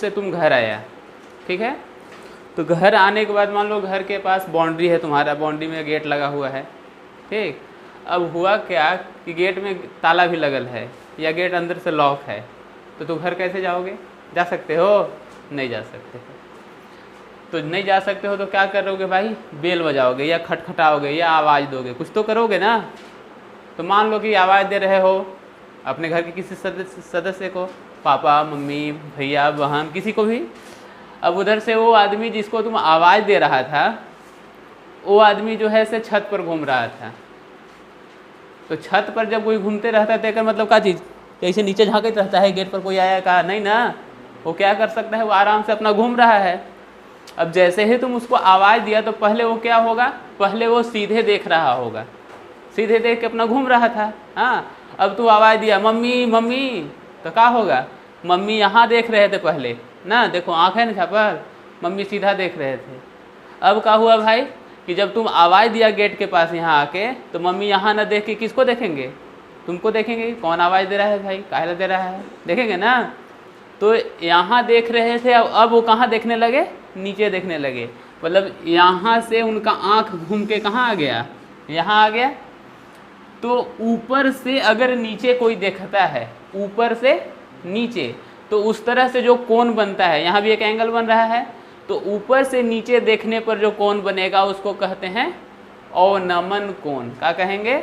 उससे तुम घर आया, ठीक है। तो घर आने के बाद मान लो घर के पास बाउंड्री है तुम्हारा, बाउंड्री में गेट लगा हुआ है, ठीक। अब हुआ क्या कि गेट में ताला भी लगल है या गेट अंदर से लॉक है, तो तुम घर कैसे जाओगे? जा सकते हो? नहीं जा सकते हो। तो नहीं जा सकते हो तो क्या करोगे भाई? बेल बजाओगे या खटखटाओगे या आवाज़ दोगे, कुछ तो करोगे ना। तो मान लो कि आवाज़ दे रहे हो अपने घर के किसी सदस्य को, पापा मम्मी भैया बहन किसी को भी। अब उधर से वो आदमी जिसको तुम आवाज़ दे रहा था, वो आदमी जो है से छत पर घूम रहा था। तो छत पर जब कोई घूमते रहता है तो मतलब क्या चीज़, कैसे नीचे झाँकते रहता है गेट पर कोई आया का? नहीं ना, वो क्या कर सकता है, वो आराम से अपना घूम रहा है। अब जैसे ही तुम उसको आवाज़ दिया तो पहले वो क्या होगा, पहले वो सीधे देख रहा होगा, सीधे देख के अपना घूम रहा था। हाँ, अब तू आवाज़ दिया मम्मी मम्मी, तो क्या होगा, मम्मी यहाँ देख रहे थे पहले ना, देखो आँख है ना छा पर, मम्मी सीधा देख रहे थे। अब क्या हुआ भाई कि जब तुम आवाज़ दिया गेट के पास यहाँ आके, तो मम्मी यहाँ ना देख के किसको देखेंगे? तुमको देखेंगे। कौन आवाज़ दे रहा है भाई, काहे दे रहा है, देखेंगे ना। तो यहाँ देख रहे थे, अब वो कहाँ देखने लगे? नीचे देखने लगे। मतलब यहाँ से उनका आँख घूम के कहाँ आ गया? यहाँ आ गया। तो ऊपर से अगर नीचे कोई देखता है, ऊपर से नीचे, तो उस तरह से जो कोण बनता है, यहाँ भी एक एंगल बन रहा है, तो ऊपर से नीचे देखने पर जो कोण बनेगा उसको कहते हैं अवनमन कोण। क्या कहेंगे?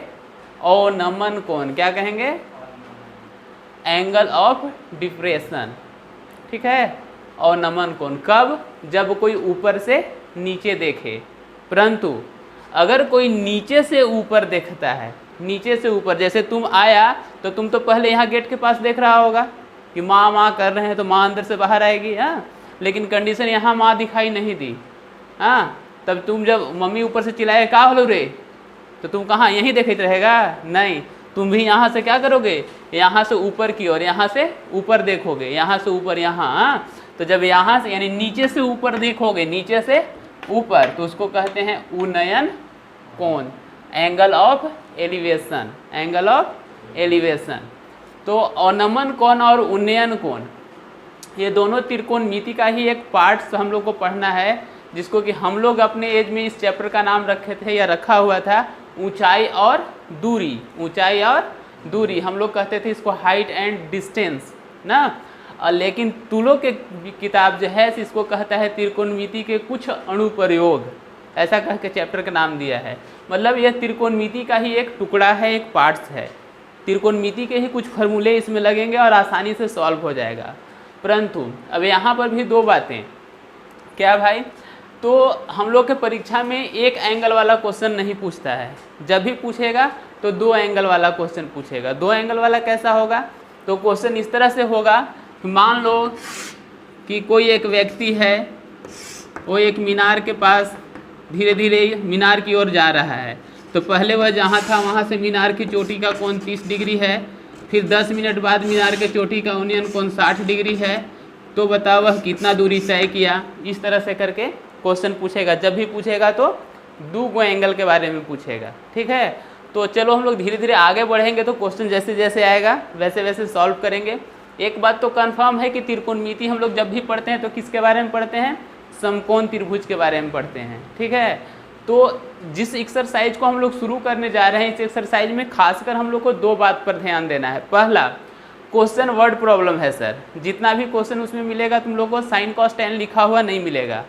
अवनमन कोण। क्या कहेंगे? एंगल ऑफ डिप्रेशन, ठीक है। अवनमन कोण कब? जब कोई ऊपर से नीचे देखे। परंतु अगर कोई नीचे से ऊपर देखता है, नीचे से ऊपर, जैसे तुम आया तो तुम तो पहले यहाँ गेट के पास देख रहा होगा कि माँ माँ कर रहे हैं, तो माँ अंदर से बाहर आएगी, हाँ। लेकिन कंडीशन यहाँ माँ दिखाई नहीं दी, हाँ। तब तुम जब मम्मी ऊपर से चिल्लाए का होलो रे, तो तुम कहाँ यहीं देखते रहेगा? नहीं, तुम भी यहाँ से क्या करोगे, यहाँ से ऊपर की ओर, यहाँ से ऊपर देखोगे, यहाँ से ऊपर यहाँ, हाँ। तो जब यहाँ से यानी नीचे से ऊपर देखोगे, नीचे से ऊपर, तो उसको कहते हैं उन्नयन कोण, angle of elevation, angle of elevation. तो अवनमन कोण और उन्नयन कोण, ये दोनों त्रिकोणमिति का ही एक पार्ट हम लोग को पढ़ना है, जिसको कि हम लोग अपने एज में इस चैप्टर का नाम रखे थे या रखा हुआ था ऊंचाई और दूरी। ऊंचाई और दूरी हम लोग कहते थे इसको हाइट एंड डिस्टेंस ना। लेकिन तुलो के किताब जो है इसको कहता है त्रिकोणमिति के कुछ अनुप्रयोग, ऐसा कह के चैप्टर का नाम दिया है। मतलब यह त्रिकोणमिति का ही एक टुकड़ा है, एक पार्ट्स है। त्रिकोणमिति के ही कुछ फार्मूले इसमें लगेंगे और आसानी से सॉल्व हो जाएगा। परंतु अब यहाँ पर भी दो बातें, क्या भाई, तो हम लोग के परीक्षा में एक एंगल वाला क्वेश्चन नहीं पूछता है, जब भी पूछेगा तो दो एंगल वाला क्वेश्चन पूछेगा। दो एंगल वाला कैसा होगा? तो क्वेश्चन इस तरह से होगा, मान लो कि कोई एक व्यक्ति है, वो एक मीनार के पास धीरे धीरे मीनार की ओर जा रहा है। तो पहले वह जहाँ था वहाँ से मीनार की चोटी का कोण 30 डिग्री है, फिर 10 मिनट बाद मीनार के चोटी का उन्नयन कोण 60 डिग्री है। तो बताओ वह कितना दूरी तय किया? इस तरह से करके क्वेश्चन पूछेगा। जब भी पूछेगा तो दो एंगल के बारे में पूछेगा, ठीक है। तो चलो हम लोग धीरे धीरे आगे बढ़ेंगे, तो क्वेश्चन जैसे जैसे आएगा वैसे वैसे सॉल्व करेंगे। एक बात तो कंफर्म है कि त्रिकोणमिति हम लोग जब भी पढ़ते हैं तो किसके बारे में पढ़ते हैं? समकोण त्रिभुज के बारे में पढ़ते हैं, ठीक है। तो जिस एक्सरसाइज को हम लोग शुरू करने जा रहे हैं, इस एक्सरसाइज में खासकर हम लोग को दो बात पर ध्यान देना है। पहला, क्वेश्चन वर्ड प्रॉब्लम है सर, जितना भी क्वेश्चन उसमें मिलेगा तुम लोग को साइन कॉस टेन लिखा हुआ नहीं मिलेगा,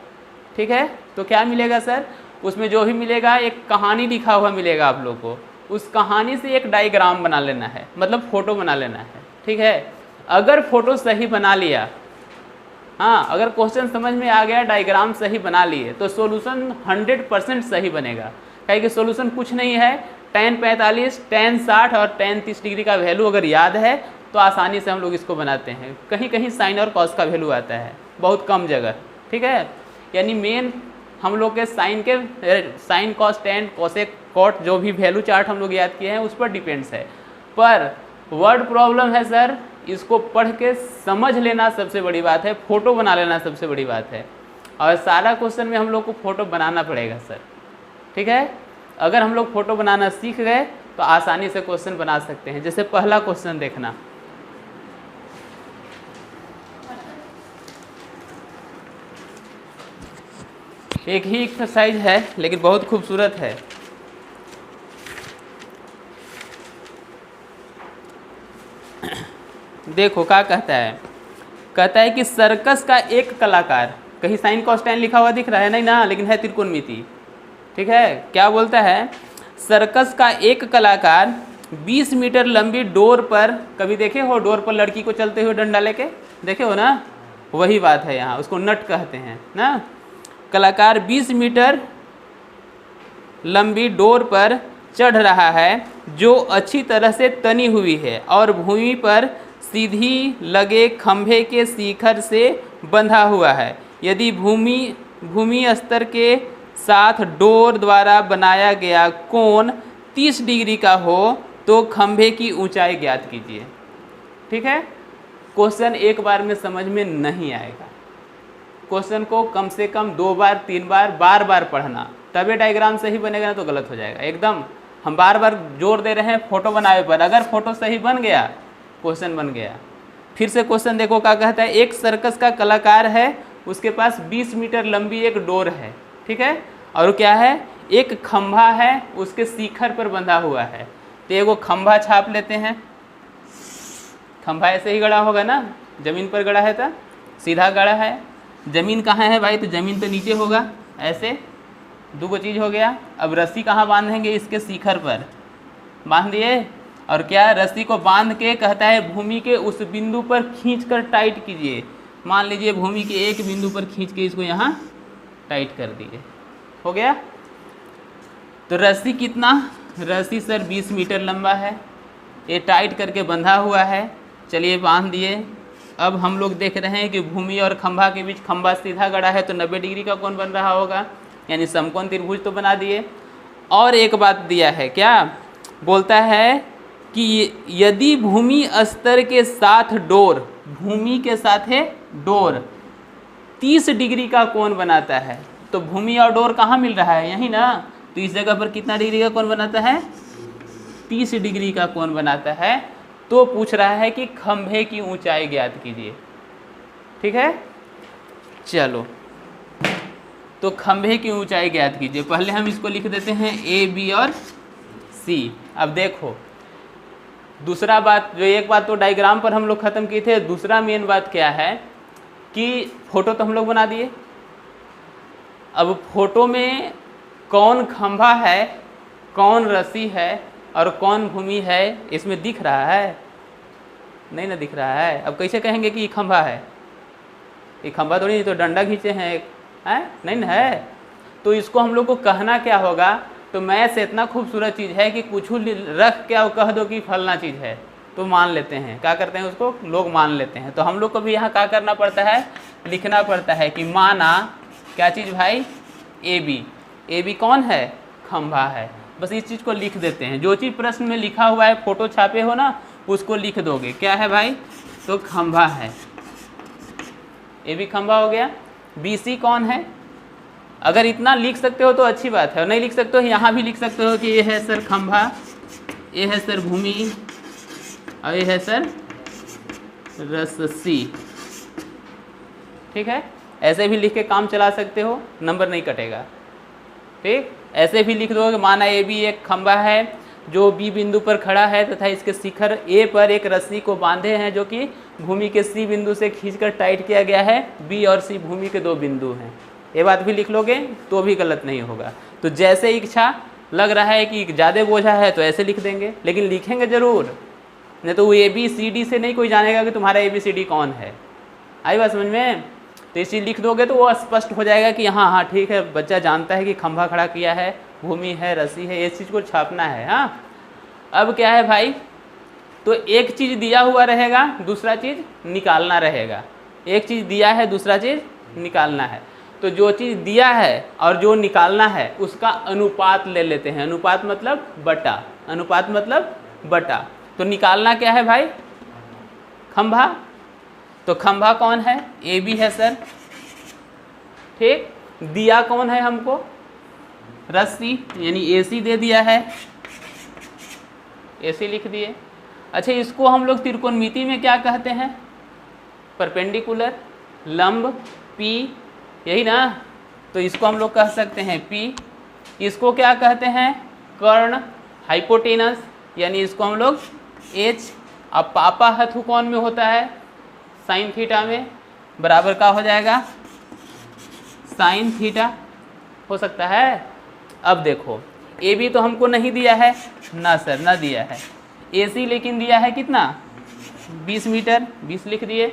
ठीक है। तो क्या मिलेगा सर? उसमें जो भी मिलेगा एक कहानी लिखा हुआ मिलेगा आप लोग को, उस कहानी से एक डायग्राम बना लेना है, मतलब फोटो बना लेना है, ठीक है। अगर फोटो सही बना लिया, हाँ, अगर क्वेश्चन समझ में आ गया, डायग्राम सही बना लिए, तो सॉल्यूशन 100% सही बनेगा। क्योंकि सॉल्यूशन कुछ नहीं है, tan 45, tan 60 और tan 30 डिग्री का वैल्यू अगर याद है तो आसानी से हम लोग इसको बनाते हैं। कहीं कहीं साइन और कॉस का वैल्यू आता है, बहुत कम जगह, ठीक है। यानी मेन हम लोग के sine cos tan cosec cot जो भी वैल्यू चार्ट हम लोग याद किए हैं उस पर डिपेंड्स है। पर वर्ड प्रॉब्लम है सर, इसको पढ़ के समझ लेना सबसे बड़ी बात है, फोटो बना लेना सबसे बड़ी बात है। और सारा क्वेश्चन में हम लोग को फोटो बनाना पड़ेगा सर, ठीक है। अगर हम लोग फोटो बनाना सीख गए तो आसानी से क्वेश्चन बना सकते हैं। जैसे पहला क्वेश्चन देखना, एक ही एक्सरसाइज है लेकिन बहुत खूबसूरत है। देखो क्या कहता है, कहता है कि सर्कस का एक कलाकार, कहीं साइन कोसाइन लिखा हुआ दिख रहा है नहीं ना, लेकिन है त्रिकोणमिति, ठीक है। क्या बोलता है, सर्कस का एक कलाकार 20 मीटर लंबी डोर पर, कभी देखे हो डोर पर लड़की को चलते हुए डंडा लेके, देखे हो ना, वही बात है यहाँ, उसको नट कहते हैं ना। कलाकार 20 मीटर लंबी डोर पर चढ़ रहा है जो अच्छी तरह से तनी हुई है और भूमि पर सीधी लगे खंभे के शिखर से बंधा हुआ है। यदि भूमि स्तर के साथ डोर द्वारा बनाया गया कोण 30 डिग्री का हो तो खंभे की ऊंचाई ज्ञात कीजिए। ठीक है, क्वेश्चन एक बार में समझ में नहीं आएगा, क्वेश्चन को कम से कम 2 बार 3 बार बार बार पढ़ना, तभी डायग्राम सही बनेगा, ना तो गलत हो जाएगा एकदम। हम बार बार जोर दे रहे हैं फोटो बनाए पर, अगर फोटो सही बन गया क्वेश्चन बन गया। फिर से क्वेश्चन देखो क्या कहता है, एक सर्कस का कलाकार है, उसके पास 20 मीटर लंबी एक डोर है, ठीक है, और क्या है, एक खंभा है, उसके शिखर पर बंधा हुआ है। तो एगो खंभा छाप लेते हैं, खंभा ऐसे ही गड़ा होगा ना, जमीन पर गड़ा है तो सीधा गड़ा है, जमीन कहाँ है भाई, तो जमीन तो नीचे होगा, ऐसे 2 चीज़ हो गया। अब रस्सी कहाँ बांधेंगे, इसके शिखर पर बांध दिए, और क्या, रस्सी को बांध के कहता है भूमि के उस बिंदु पर खींचकर टाइट कीजिए। मान लीजिए भूमि के एक बिंदु पर खींच के इसको यहाँ टाइट कर दिए, हो गया। तो रस्सी कितना, रस्सी सर 20 मीटर लंबा है, ये टाइट करके बंधा हुआ है, चलिए बांध दिए। अब हम लोग देख रहे हैं कि भूमि और खंभा के बीच खंभा सीधा गड़ा है तो 90 डिग्री का कोण बन रहा होगा, यानी समकोण त्रिभुज तो बना दिए। और एक बात दिया है, क्या बोलता है कि यदि भूमि स्तर के साथ डोर, भूमि के साथ है डोर 30 डिग्री का कोण बनाता है, तो भूमि और डोर कहाँ मिल रहा है, यही ना, तो इस जगह पर कितना डिग्री का कोण बनाता है, 30 डिग्री का कोण बनाता है। तो पूछ रहा है कि खंभे की ऊंचाई ज्ञात कीजिए। ठीक है, चलो तो खंभे की ऊंचाई ज्ञात कीजिए। पहले हम इसको लिख देते हैं ए बी और सी। अब देखो दूसरा बात, जो एक बात तो डायग्राम पर हम लोग ख़त्म किए थे, दूसरा मेन बात क्या है कि फोटो तो हम लोग बना दिए। अब फोटो में कौन खंभा है, कौन रस्सी है और कौन भूमि है, इसमें दिख रहा है, नहीं ना दिख रहा है। अब कैसे कहेंगे कि ये खंभा है, ये खंभा थोड़ी, नहीं तो डंडा खींचे हैं एक, है नहीं ना है। तो इसको हम लोग को कहना क्या होगा, तो मैथ से इतना खूबसूरत चीज़ है कि कुछ रख के और कह दो कि फलना चीज़ है तो मान लेते हैं, क्या करते हैं उसको लोग मान लेते हैं। तो हम लोग को भी यहाँ क्या करना पड़ता है, लिखना पड़ता है कि माना क्या चीज़ भाई, ए बी। ए बी कौन है, खंभा है, बस इस चीज़ को लिख देते हैं। जो चीज़ प्रश्न में लिखा हुआ है, फोटो छापे हो ना, उसको लिख दोगे, क्या है भाई, तो खंभा है, ए बी खंभा हो गया। बी सी कौन है, अगर इतना लिख सकते हो तो अच्छी बात है, और नहीं लिख सकते हो यहाँ भी लिख सकते हो कि ये है सर खंभा, ये है सर भूमि और ये है सर रस्सी। ठीक है, ऐसे भी लिख के काम चला सकते हो, नंबर नहीं कटेगा। ठीक, ऐसे भी लिख दो कि माना ए बी एक खंभा है जो बी बिंदु पर खड़ा है तथा इसके शिखर ए पर एक रस्सी को बांधे हैं जो कि भूमि के सी बिंदु से खींचकर टाइट किया गया है। बी और सी भूमि के 2 बिंदु हैं, ये बात भी लिख लोगे तो भी गलत नहीं होगा। तो जैसे इच्छा लग रहा है कि ज़्यादा बोझा है तो ऐसे लिख देंगे, लेकिन लिखेंगे ज़रूर, नहीं तो वो ए बी सी डी से नहीं कोई जानेगा कि तुम्हारा ए बी सी डी कौन है। आई बात समझ में, तो इसी लिख दोगे तो वो स्पष्ट हो जाएगा कि हाँ हाँ ठीक है, बच्चा जानता है कि खंभा खड़ा किया है, भूमि है, रस्सी है, इस चीज़ को छापना है। हाँ, अब क्या है भाई, तो एक चीज़ दिया हुआ रहेगा, दूसरा चीज़ निकालना रहेगा। एक चीज़ दिया है, दूसरा चीज़ निकालना है। तो जो चीज़ दिया है और जो निकालना है उसका अनुपात ले लेते हैं। अनुपात मतलब बटा, अनुपात मतलब बटा। तो निकालना क्या है भाई, खंभा, तो खंभा कौन है, ए बी है सर। ठीक, दिया कौन है हमको, रस्सी, यानी ए सी दे दिया है, ए सी लिख दिए। अच्छा, इसको हम लोग त्रिकोणमिति में क्या कहते हैं, परपेंडिकुलर, लंब, पी, यही ना, तो इसको हम लोग कह सकते हैं P। इसको क्या कहते हैं? कर्ण, हाइपोटेनस, यानी इसको हम लोग H। अब पापा हथु कौन में होता है? साइन थीटा में, बराबर का हो जाएगा साइन थीटा, हो सकता है। अब देखो ए बी तो हमको नहीं दिया है ना सर, ना दिया है। ए सी लेकिन दिया है कितना? 20 मीटर, 20 लिख दिए।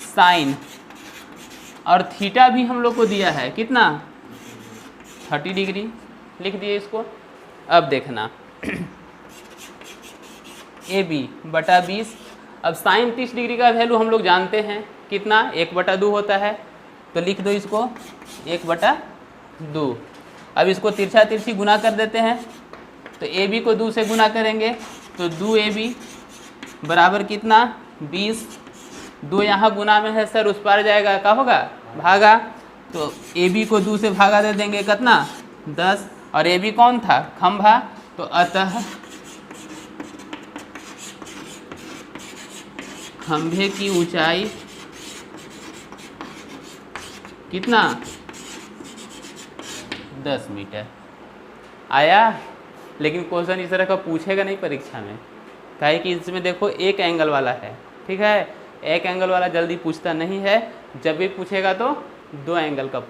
साइन और थीटा भी हम लोग को दिया है कितना? 30 डिग्री, लिख दिए इसको। अब देखना ए बी बटा 20। अब साइन 30 डिग्री का वैल्यू हम लोग जानते हैं कितना? 1/2 होता है, तो लिख दो इसको 1/2। अब इसको तिरछा तिरछी गुना कर देते हैं, तो ए बी को 2 से गुना करेंगे तो 2AB बराबर कितना? 20। 2 यहाँ गुना में है सर, उस पार जाएगा, क्या होगा? भागा। तो ए बी को 2 से भागा दे देंगे कितना? 10। और ए बी कौन था? खंभा। तो अतः खंभे की ऊंचाई कितना? 10 मीटर। आया? लेकिन क्वेश्चन इस तरह का पूछेगा नहीं परीक्षा में, काहे कि इसमें देखो एक एंगल वाला है, ठीक है। एक एंगल वाला जल्दी पूछता नहीं है, जब भी पूछेगा तो 2 एंगल का